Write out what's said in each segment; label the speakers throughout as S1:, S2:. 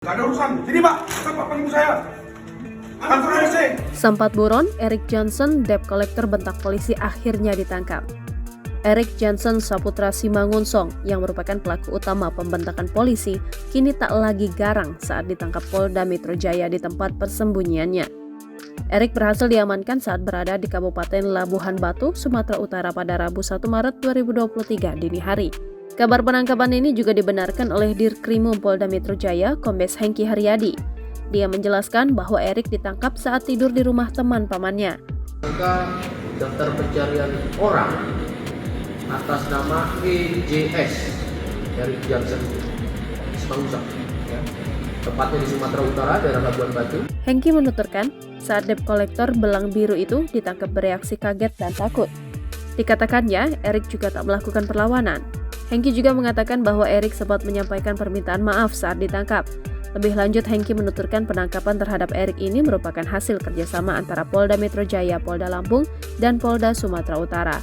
S1: Gak ada urusan. Sini Pak, tangkap pengibu saya. Kantor RC.
S2: Sempat buron, Eric Johnson, debt collector bentak polisi akhirnya ditangkap. Eric Johnson Saputra Simangunsong yang merupakan pelaku utama pembentakan polisi kini tak lagi garang saat ditangkap Polda Metro Jaya di tempat persembunyiannya. Eric berhasil diamankan saat berada di Kabupaten Labuhan Batu, Sumatera Utara pada Rabu 1 Maret 2023 dini hari. Kabar penangkapan ini juga dibenarkan oleh Dirkrimum Polda Metro Jaya, Kombes Hengki Haryadi. Dia menjelaskan bahwa Eric ditangkap saat tidur di rumah teman pamannya.
S3: Daftar pencarian orang atas nama EJS dari Johnson Simangunsong, ya. Tepatnya di Sumatera Utara, daerah Labuan Batu.
S2: Hengki menuturkan, saat debt collector belang biru itu ditangkap bereaksi kaget dan takut. Dikatakannya, Eric juga tak melakukan perlawanan. Hengki juga mengatakan bahwa Eric sempat menyampaikan permintaan maaf saat ditangkap. Lebih lanjut, Hengki menuturkan penangkapan terhadap Eric ini merupakan hasil kerjasama antara Polda Metro Jaya, Polda Lampung, dan Polda Sumatera Utara.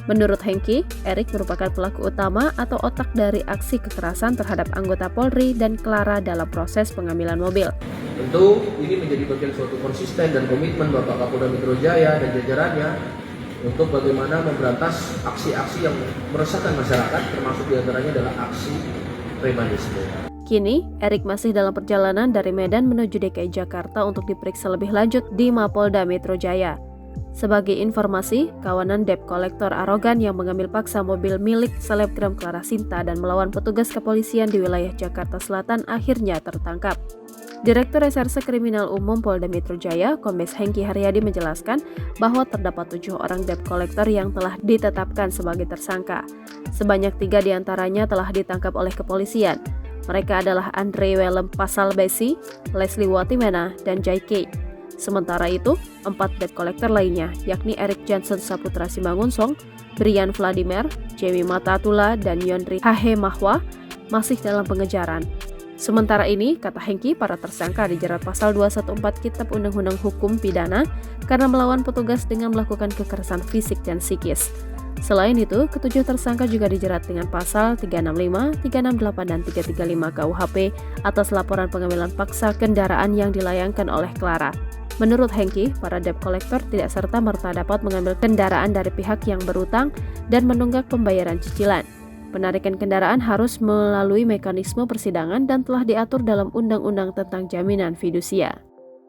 S2: Menurut Hengki, Eric merupakan pelaku utama atau otak dari aksi kekerasan terhadap anggota Polri dan Clara dalam proses pengambilan mobil.
S3: Tentu ini menjadi bagian suatu konsisten dan komitmen Bapak Kapolda Metro Jaya dan jajarannya untuk bagaimana memberantas aksi-aksi yang meresahkan masyarakat, termasuk diantaranya adalah aksi premanisme.
S2: Kini, Eric masih dalam perjalanan dari Medan menuju DKI Jakarta untuk diperiksa lebih lanjut di Mapolda Metro Jaya. Sebagai informasi, kawanan debt collector arogan yang mengambil paksa mobil milik selebgram Clara Sinta dan melawan petugas kepolisian di wilayah Jakarta Selatan akhirnya tertangkap. Direktur Reserse Kriminal Umum Polda Metro Jaya, Kombes Hengki Haryadi menjelaskan bahwa terdapat 7 orang debt collector yang telah ditetapkan sebagai tersangka. Sebanyak 3 diantaranya telah ditangkap oleh kepolisian. Mereka adalah Andre Welem Pasal Besi, Leslie Watimena, dan Jaike. Sementara itu, 4 debt collector lainnya, yakni Eric Johnson Saputra Simangunsong, Brian Vladimir, Jamie Matatula, dan Yonri Hahe Mahwa, masih dalam pengejaran. Sementara ini, kata Hengki, para tersangka dijerat pasal 214 Kitab Undang-Undang Hukum Pidana karena melawan petugas dengan melakukan kekerasan fisik dan psikis. Selain itu, ketujuh tersangka juga dijerat dengan pasal 365, 368, dan 335 KUHP atas laporan pengambilan paksa kendaraan yang dilayangkan oleh Clara. Menurut Hengki, para debt collector tidak serta-merta dapat mengambil kendaraan dari pihak yang berutang dan menunggak pembayaran cicilan. Penarikan kendaraan harus melalui mekanisme persidangan dan telah diatur dalam Undang-Undang tentang Jaminan Fidusia.